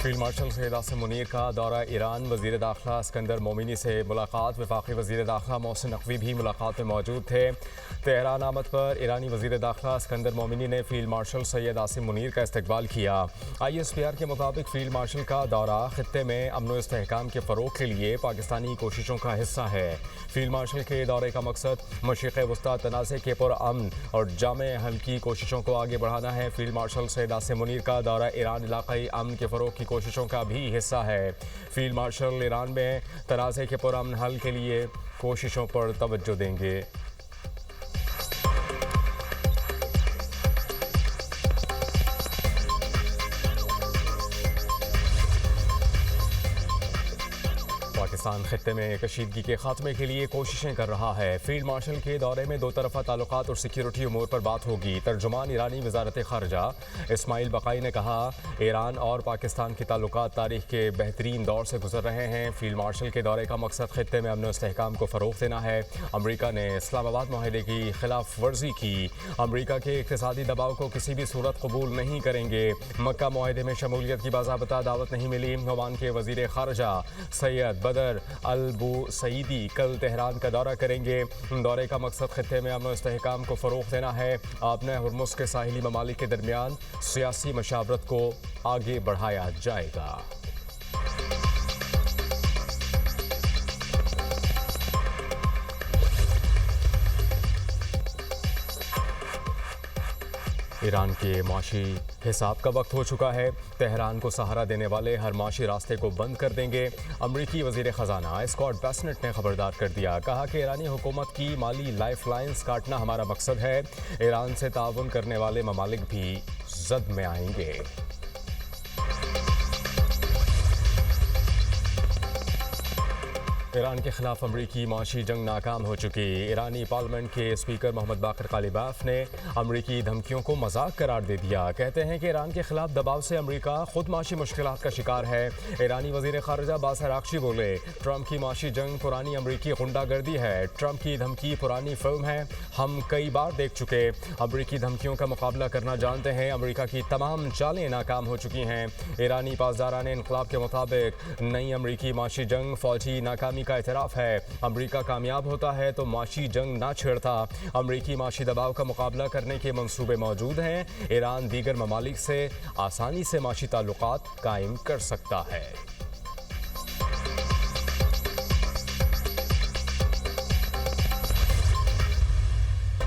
Field marshal Syed Asim Munir का दौरा Iran. वज़ीर दाखिला सिकंदर मोमिनी से मुलाकात। वफाकी वज़ीर दाखिला मोहसिन नकवी भी मुलाकात में मौजूद थे। तेहरान आमद पर ईरानी वज़ीर दाखिला सिकंदर मोमिनी ने फील्ड मार्शल सैयद आसिम मुनीर का इस्तकबाल किया। ISPR के मुताबिक फील्ड मार्शल का दौरा खित्ते में अमन व इस्तेहकाम के फ़रोग़ के लिए पाकिस्तानी कोशिशों का हिस्सा है। फील्ड मार्शल के दौरे का मकसद मशरिक़ वस्ता तनाज़े के पुरअमन और जामे हल की कोशिशों को आगे बढ़ाना है। फील्ड मार्शल सैयद आसिम मुनीर का दौरा ईरान इलाक़ाई अमन के फ़रोग़ की कोशिशों का भी हिस्सा है। फील्ड मार्शल ईरान में तनाज़े के पुरअमन हल के लिए कोशिशों पर तवज्जो देंगे। पाकिस्तान खित्ते में कशीदगी के खात्मे के लिए कोशिशें कर रहा है। फील्ड मार्शल के दौरे में दो तरफ़ा ताल्लुकात और सिक्योरिटी उमूर पर बात होगी। तर्जुमान ईरानी वज़ारत ख़ारजा इस्माइल बक़ाई ने कहा, ईरान और पाकिस्तान के ताल्लुकात तारीख़ के बेहतरीन दौर से गुजर रहे हैं। फील्ड मार्शल के दौरे का मकसद खित्ते में अमन व इस्तेहकाम को फ़रोग़ देना है। अमरीका ने इस्लामाबाद माहिदे की खिलाफ वर्जी की। अमरीका के इक़्तिसादी दबाव को किसी भी सूरत कबूल नहीं करेंगे। मक्का माहिदे में शमूलियत की बाज़ाबता दावत नहीं मिली। ओमान के वज़ीर ख़ारजा सैयद बदर अल बुसईदी कल तेहरान का दौरा करेंगे। दौरे का मकसद खित्ते में अमन व इस्तेहकाम को फ़रोग़ देना है। आपने हुर्मुज़ के साहिली ममालिक के दरमियान सियासी मशावरत को आगे बढ़ाया जाएगा। ईरान के माशी हिसाब का वक्त हो चुका है। तेहरान को सहारा देने वाले हर माशी रास्ते को बंद कर देंगे। अमरीकी वज़ीर ख़जाना स्कॉट बेसेंट ने खबरदार कर दिया। कहा कि ईरानी हुकूमत की माली लाइफ लाइन्स काटना हमारा मकसद है। ईरान से ताउन करने वाले ममालिक भी जद में आएंगे। ईरान के खिलाफ अमरीकी माशी जंग नाकाम हो चुकी। ईरानी पार्लियामेंट के स्पीकर मोहम्मद बाकर कालिबाफ ने अमरीकी धमकियों को मजाक करार दे दिया। कहते हैं कि ईरान के खिलाफ दबाव से अमरीका खुद माशी मुश्किलात का शिकार है। ईरानी वज़ीर ख़ारजा बासर आक्शी बोले, ट्रंप की माशी जंग पुरानी अमरीकी गुंडागर्दी है। ट्रंप की धमकी पुरानी फिल्म है, हम कई बार देख चुके। अमरीकी धमकियों का मुकाबला करना जानते हैं। अमरीका की तमाम चालें नाकाम हो चुकी हैं। ईरानी पासदारान इनकलाब के मुताबिक नई अमरीकी माशी जंग फौजी नाकामी का एतराफ़ है। अमरीका कामयाब होता है तो माशी जंग ना छेड़ता। अमरीकी माशी दबाव का मुकाबला करने के मंसूबे मौजूद हैं। ईरान दीगर ममालिक से आसानी से माशी ताल्लुकात कायम कर सकता है।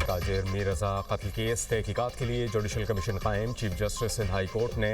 ताजिर मीर रज़ा कत्ल केस तहकीकात के लिए जुडिशल कमीशन कायम। Chief justice Sindh high court ने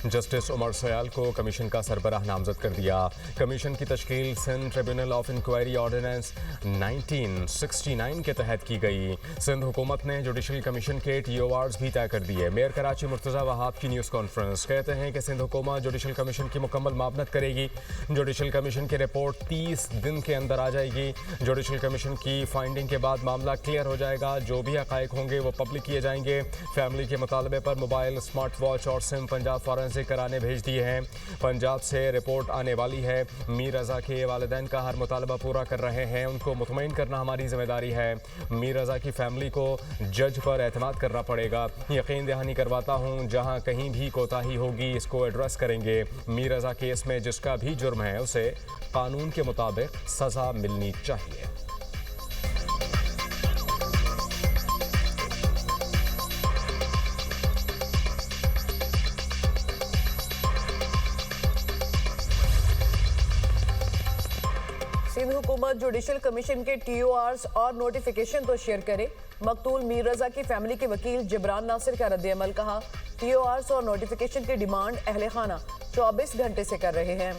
जस्टिस उमर सयाल को कमीशन का सरबराह नामजद कर दिया। कमीशन की तश्कील Sindh tribunal of inquiry ordinance 1969 के तहत की गई। सिंध हुकूमत ने जुडिशल कमीशन के TORs भी तय कर दिए। मेयर कराची मुर्तज़ा वहाब की न्यूज़ कॉन्फ्रेंस कहते हैं कि सिंध हुकूमत जुडिशल कमीशन की मुकम्मल मामनत करेगी। जुडिशल कमीशन की रिपोर्ट 30 दिन के अंदर आ जाएगी। जुडिशल कमीशन की फाइंडिंग के बाद मामला क्लियर हो जाएगा। जो भी हक़ाइक़ होंगे वो पब्लिक किए जाएंगे। फैमिली के मुतालबे पर मोबाइल, स्मार्ट वॉच और सिम पंजाब फॉरेंसिक कराने भेज दिए हैं। पंजाब से रिपोर्ट आने वाली है। मीर रज़ा के वालिदैन का हर मुतालबा पूरा कर रहे हैं। उनको मुतमईन करना हमारी जिम्मेदारी है। मीर रज़ा की फैमिली को जज पर एतमाद करना पड़ेगा। यकीन दहानी करवाता हूँ, जहाँ कहीं भी कोताही होगी इसको एड्रेस करेंगे। मीर रज़ा केस में जिसका भी जुर्म है उसे कानून के मुताबिक सज़ा मिलनी चाहिए। सिंध हुकूमत जुडिशल कमीशन के TORs और नोटिफिकेशन तो शेयर करे। मकतूल मीर रज़ा की फैमिली के वकील जिब्रान नासिर का रद्द-ए-अमल। कहा, TORs और नोटिफिकेशन की डिमांड अहले खाना 24 घंटे से कर रहे हैं।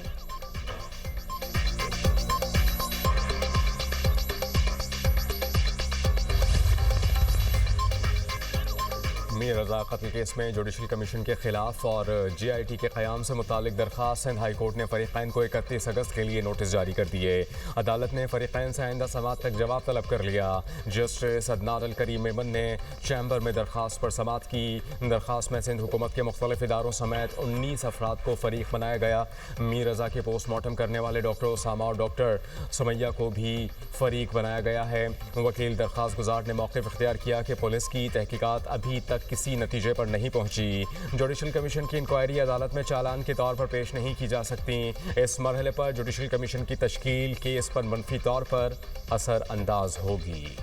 मीर रज़ा कत्ल केस में जुडिशल कमीशन के खिलाफ और GIT के क़याम से मुतालिक दरख्वास्त सिंध हाई कोर्ट ने फ़रीक़ैन को 31 अगस्त के लिए नोटिस जारी कर दिए। अदालत ने फ़रीक़ैन से आइंदा समात तक जवाब तलब कर लिया। जस्टिस अदनान अल करीम मेमन ने चैम्बर में दरख्वास्त पर समात की। दरख्वास्त में सिंध हुकूमत के मुख्तलिफ इदारों समेत 19 अफराद को फ़रीक बनाया गया। मीर रज़ा के पोस्टमार्टम करने वाले डॉक्टर उसामा और डॉक्टर सुमैया को भी फ़रीक बनाया गया है। वकील दरख्वास्त गुजार ने मौक़िफ़ इख्तियार किया कि पुलिस की तहकीकात अभी तक किसी नतीजे पर नहीं पहुंची। जुडिशल कमीशन की इंक्वायरी अदालत में चालान के तौर पर पेश नहीं की जा सकती। इस मरहले पर जुडिशल कमीशन की तश्कील केस पर मनफी तौर पर असर अंदाज होगी।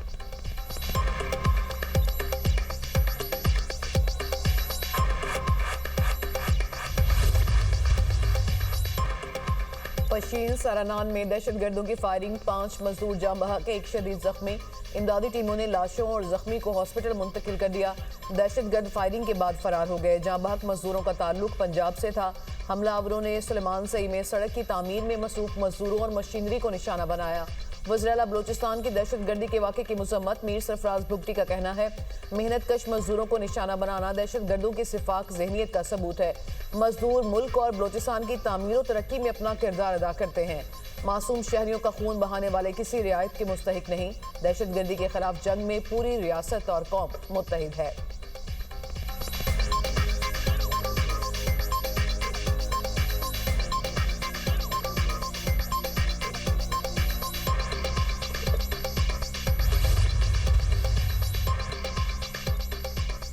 पशील सरानान में दहशतगर्दों की फायरिंग, 5 मजदूर जाम बहक, एक शदीद जख्मी। इमदादी टीमों ने लाशों और जख्मी को हॉस्पिटल मुंतकिल कर दिया। दहशतगर्द फायरिंग के बाद फरार हो गए। जाम बहक मजदूरों का ताल्लुक पंजाब से था। हमलावरों ने सुलेमान सई में सड़क की तामीर में मसरूफ मजदूरों और मशीनरी को निशाना बनाया। वज़ीर-ए-आला बलोचिस्तान की दहशतगर्दी के वाक़े की मज़म्मत, मीर सरफराज भुगटी का कहना है मेहनत कश मजदूरों को निशाना बनाना दहशतगर्दों की सिफाक जहनीत का सबूत है। मजदूर मुल्क और बलोचिस्तान की तामीर और तरक्की में अपना किरदार अदा करते हैं। मासूम शहरियों का खून बहाने वाले किसी रियायत के मुस्तहिक नहीं। दहशतगर्दी के खिलाफ जंग में पूरी रियासत और कौम मुत्तहिद है।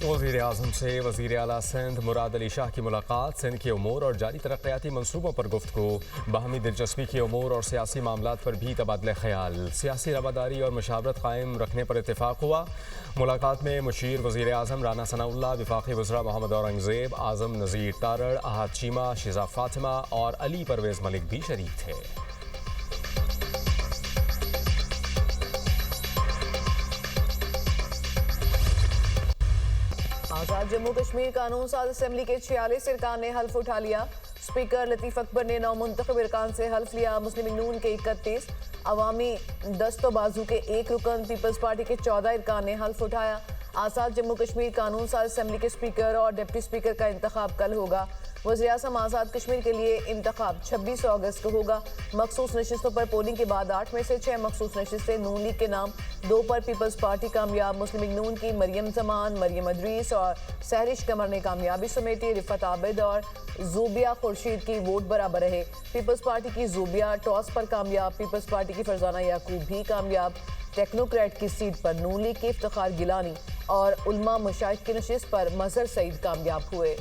वज़ीर आज़म से वज़ीर आला सिंध मुराद अली शाह की मुलाकात, सिंध के उमूर और जारी तरक्याती मनसूबों पर गुफ्तगू, बाहमी दिलचस्पी के उमूर और सियासी मामलात पर भी तबादला ख्याल, सियासी रवादारी और मशावरत कायम रखने पर इत्तेफाक हुआ। मुलाकात में मुशीर वज़ीर आज़म राना सनाउल्लाह, वफाकी वज़रा मोहम्मद औरंगज़ेब, आज़म नज़ीर तारड़, अहाद चीमा, शिजा फातिमा और अली परवेज़ मलिक भी शरीक थे। आज़ाद जम्मू कश्मीर कानून साज असेंबली के 46 अरकान ने हल्फ उठा लिया। स्पीकर लतीफ़ अकबर ने 9 मुंतखब अरकान से हल्फ लिया। मुस्लिम नून के 31, अवामी दस्तोबाजू के 1 रुकन, पीपल्स पार्टी के 14 अरकान ने हल्फ उठाया। आज़ाद जम्मू कश्मीर कानून साज असेंबली के स्पीकर और डिप्टी स्पीकर का इंतखाब कल होगा। वज़ीर-ए-आज़म आज़ाद कश्मीर के लिए इंतखाब 26 अगस्त को होगा। मखसूस नशिस्तों पर पोलिंग के बाद 8 में से 6 मखसूस नशिस्तें नून लीग के नाम, 2 पर पीपल्स पार्टी कामयाब। मुस्लिम नून की मरियम जमान, मरियम अदरीस और सहरिश कमर ने कामयाबी समेटी। रिफत आबिद और ज़ूबिया खुर्शीद की वोट बराबर रहे। पीपल्स पार्टी की ज़ूबिया टॉस पर कामयाब। पीपल्स पार्टी की फरजाना याकूब भी कामयाब। टेक्नोक्रेट की सीट पर नून लीग के इफ्तिखार गिलानी और उलमा मशाइख की नशिस्त पर मजहर सईद कामयाब हुए।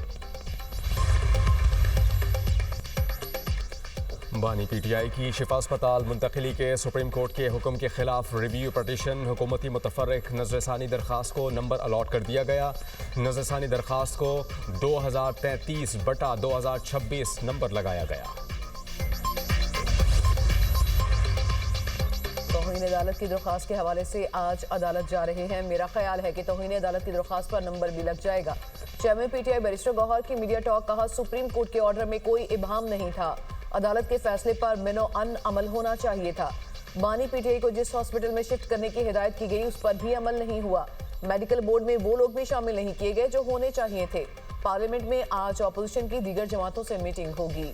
बानी पीटीआई की शिफा अस्पताल मुंतकिली के सुप्रीम कोर्ट के हुक्म के खिलाफ रिव्यू पटिशन, हुकूमती मुतफर्रिक नजरसानी दरख्वास्त को नंबर अलॉट कर दिया गया। नजरसानी दरख्वास्त को 2033/2026 नंबर लगाया गया। तौहीन अदालत की दरख्वास्त के हवाले से आज अदालत जा रहे हैं। मेरा ख्याल है कि तौहीन अदालत की दरख्वास्त पर नंबर भी लग जाएगा। चेयरमैन पीटीआई बैरिस्टर गौहर की मीडिया टॉक, कहा सुप्रीम कोर्ट के ऑर्डर में कोई इबाम नहीं था। अदालत के फैसले पर मिनो अन अमल होना चाहिए था। बानी पीटीआई को जिस हॉस्पिटल में शिफ्ट करने की हिदायत की गई उस पर भी अमल नहीं हुआ। मेडिकल बोर्ड में वो लोग भी शामिल नहीं किए गए जो होने चाहिए थे। पार्लियामेंट में आज अपोजिशन की दीगर जमातों से मीटिंग होगी।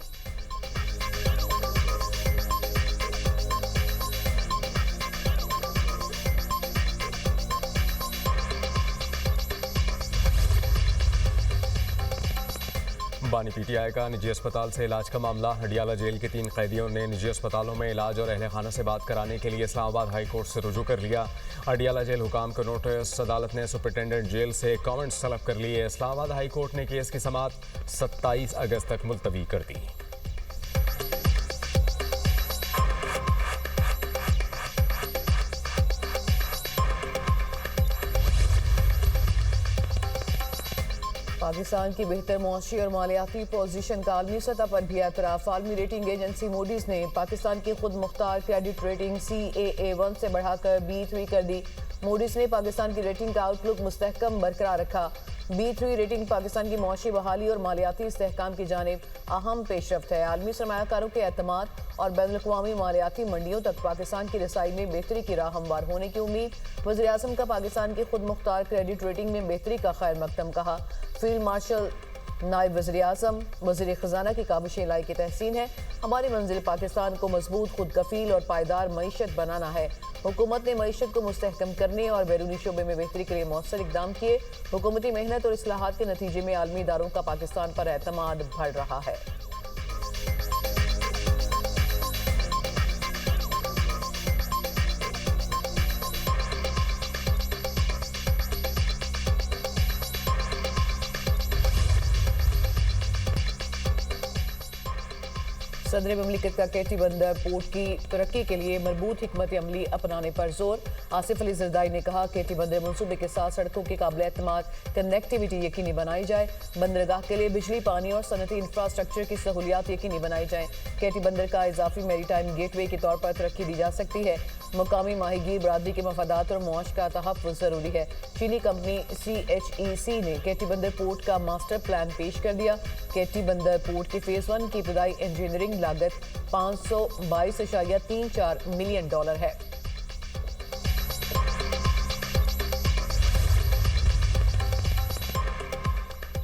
बानी पीटीआई का निजी अस्पताल से इलाज का मामला, हडियाला जेल के 3 कैदियों ने निजी अस्पतालों में इलाज और अहल खाना से बात कराने के लिए इस्लामाबाद हाई कोर्ट से रुजू कर लिया। हडियाला जेल हुकाम को नोटिस, अदालत ने सुपरिटेंडेंट जेल से कमेंट्स तलब कर लिए। इस्लामाबाद हाई कोर्ट ने केस की समाअत 27 अगस्त तक मुलतवी कर दी। पाकिस्तान की बेहतर मुआशी और मालियाती पोजीशन का आलमी सतह पर भी एतराफ़। आलमी रेटिंग एजेंसी मूडीज़ ने पाकिस्तान की खुद मुख्तार क्रेडिट रेटिंग CAA1 से बढ़ाकर B3 कर दी। मूडीज़ ने पाकिस्तान की रेटिंग का आउटलुक मुस्तहकम बरकरार रखा। B3 रेटिंग पाकिस्तान की मुआशी बहाली और मालियाती इस्तेहकाम की जानिब अहम पेशरफ्त है। आलमी सरमायाकारों के एतमाद और बैनुल-अक़वामी मालियाती मंडियों तक पाकिस्तान की रसाई में बेहतरी की राह हमवार होने की उम्मीद। वज़ीर-ए-आज़म का पाकिस्तान की खुद मुख्तार क्रेडिट रेटिंग में बेहतरी का खैर मकदम, कहा फील्ड मार्शल नायब वज़ीर-ए-आज़म वज़ीर ख़ज़ाना की काबिश लाई की तहसीन है। हमारी मंजिल पाकिस्तान को मजबूत, खुद कफील और पायदार मईशत बनाना है। हुकूमत ने मईशत को मुस्तहकम करने और बैरूनी शोबे में बेहतरी के लिए मौसर इकदाम किए। हुकूमती मेहनत और इस्लाहात के नतीजे में आलमी इदारों का पाकिस्तान पर एतमाद बढ़ रहा है। सदर ममलिकत का केटी बंदर पोर्ट की तरक्की के लिए मजबूत हिकमत अमली अपनाने पर जोर। आसिफ अली जरदारी ने कहा केटी बंदर मनसूबे के साथ सड़कों की काबिल एतमाद कनेक्टिविटी यकीनी बनाई जाए। बंदरगाह के लिए बिजली, पानी और सनती इंफ्रास्ट्रक्चर की सहूलियात यकीनी बनाई जाए। केटी बंदर का इजाफी मेरीटाइम गेटवे के तौर पर तरक्की दी जा सकती है। मुकामी माहीगीर बरादरी के मफादात और मुआश का तहफ़्फ़ुज़ जरूरी है। चीनी कंपनी CHEC ने केटी बंदर पोर्ट का मास्टर प्लान पेश कर दिया। केटी बंदर पोर्ट की फेज 1 की इब्तदाई इंजीनियरिंग लागत $522.34 मिलियन है।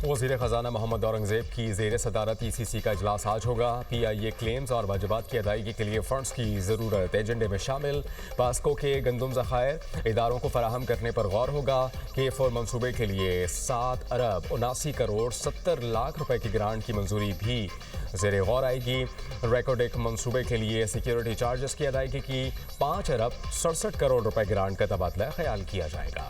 वज़ीर ख़जाना मोहम्मद औरंगज़ेब की ज़ेर सदारत ECC का इजलास आज होगा। PIA क्लेम्स और वाजिबात की अदायगी के लिए फ़ंड्स की ज़रूरत एजेंडे में शामिल। पास्को के गंदम ज़खायर इदारों को फराहम करने पर गौर होगा। K4 मनसूबे के लिए 7 अरब 79 करोड़ 70 लाख रुपए की ग्रांट की मंजूरी भी ज़ेर गौर आएगी। रेकोडेक मनसूबे के लिए सिक्योरिटी चार्जेस की अदायगी की 5 अरब 67 करोड़ रुपए ग्रांट का तबादला ख्याल किया जाएगा।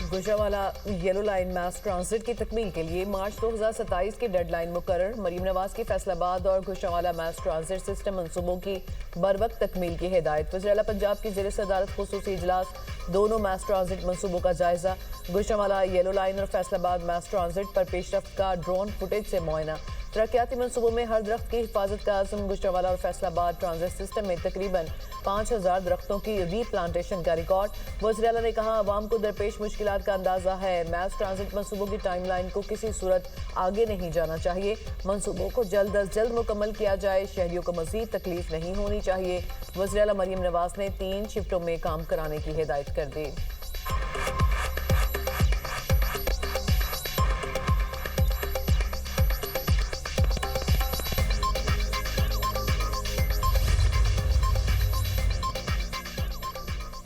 गुजरावाला येलो लाइन मास ट्रांजिट की तकमील के लिए मार्च 2027 की डेडलाइन मुकर्रर। मरीम नवाज की फैसलाबाद और गुजरावाला मास ट्रांजिट सिस्टम मंसूबों की बरवक्त तकमील की हिदायत। वज़ीर आला पंजाब की ज़ेर सदारत खुसूसी इजलास, दोनों मास ट्रांजिट मंसूबों का जायजा। गुजरावाला येलो लाइन और फैसलाबाद मास ट्रांजिट पर पेशरफ्त का ड्रोन फुटेज से मुआयना। तरक्याती मनसूबों में हर दरख्त की हिफाजत का आज़म। गुजरावाला और फैसलाबाद ट्रांजिट सिस्टम में तकरीबन 5000 दरख्तों की रीप्लांटेशन का रिकॉर्ड। वज़ीर आला ने कहा आवाम को दरपेश मुश्किलात का अंदाजा है। मास ट्रांजिट मनसूबों की टाइमलाइन को किसी सूरत आगे नहीं जाना चाहिए। मनसूबों को जल्द अज जल्द मुकम्मल किया जाए। शहरियों को मज़ीद तकलीफ नहीं होनी चाहिए। वज़ीर आला मरीम नवाज ने 3 शिफ्टों में काम कराने की हिदायत कर दी।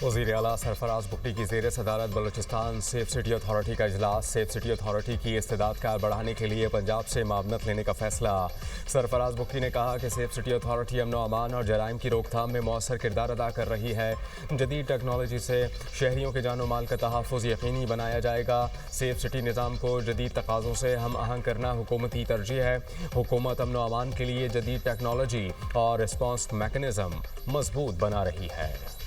वज़ीर आला सरफराज बुगटी की ज़ेर सदारत बलूचिस्तान सेफ सिटी अथॉरिटी का इजलास। सेफ सिटी अथॉरिटी की इस्तेदाद कार बढ़ाने के लिए पंजाब से मावनत लेने का फैसला। सरफराज बुगटी ने कहा कि सेफ सिटी अथॉरिटी अमन व अमान और जराइम की रोकथाम में मौसर किरदार अदा कर रही है। जदीद टेक्नोलॉजी से शहरियों के जान माल का तहफ़्फ़ुज़ यकीनी बनाया जाएगा। सेफ सिटी निज़ाम को जदीद तकाज़ों से हम आहंग करना हुकूमती तरजीह है। हुकूमत अमन व अमान के लिए जदीद टेक्नोलॉजी और रिस्पॉन्स मैकेनिज़्म मजबूत बना रही है।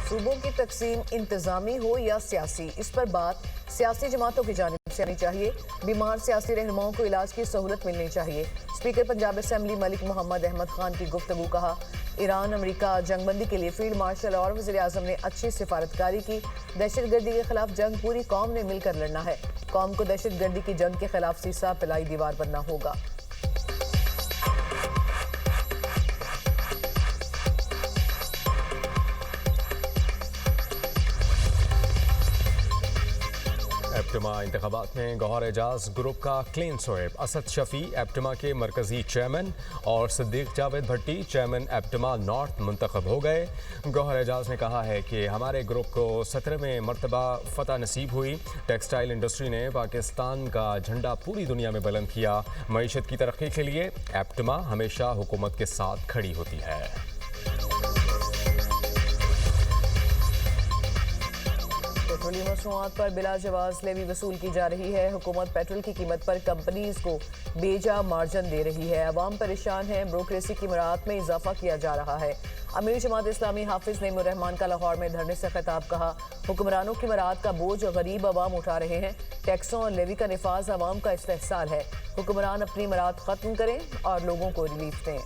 सूबों की तकसीम इंतजामी हो या सियासी, इस पर बात सियासी जमातों की जानिब से आनी चाहिए। बीमार सियासी रहनुमाओं को इलाज की सहूलत मिलनी चाहिए। स्पीकर पंजाब असम्बली मलिक मोहम्मद अहमद खान की गुफ्तगू। कहा ईरान अमेरिका जंगबंदी के लिए फील्ड मार्शल और वज़ीर आज़म ने अच्छी सिफारतकारी की। दहशतगर्दी के खिलाफ जंग पूरी कौम ने मिलकर लड़ना है। कौम को दहशतगर्दी की जंग के खिलाफ सीसा पिलाई दीवार बनना होगा। एप्टमा इंतखाबात में गौहर एजाज ग्रुप का क्लीन स्वीप। असद शफी एप्टमा के मरकजी चेयरमैन और सिद्दीक जावेद भट्टी चेयरमैन एप्टमा नॉर्थ मुंतखब हो गए। गौहर एजाज ने कहा है कि हमारे ग्रुप को 17वें मरतबा फतह नसीब हुई। टेक्सटाइल इंडस्ट्री ने पाकिस्तान का झंडा पूरी दुनिया में बुलंद किया। मईशत की तरक्की के लिए एप्टमा हमेशा हुकूमत के साथ खड़ी होती है। पेट्रोलियम मसनूआत पर बिला जवाज लेवी वसूल की जा रही है। हुकूमत पेट्रोल की कीमत पर कंपनीज को बेजा मार्जिन दे रही है। अवाम परेशान है। ब्रोकरेसी की मराहत में इजाफा किया जा रहा है। अमीर जमात इस्लामी हाफिज नईमुर रहमान का लाहौर में धरने से खिताब। कहा हुक्मरानों की मराहत का बोझ गरीब अवाम उठा रहे हैं। टैक्सों और लेवी का निफाज अवाम का इस्तेहसाल है। हुक्मरान अपनी मराहत खत्म करें और लोगों को रिलीफ दें।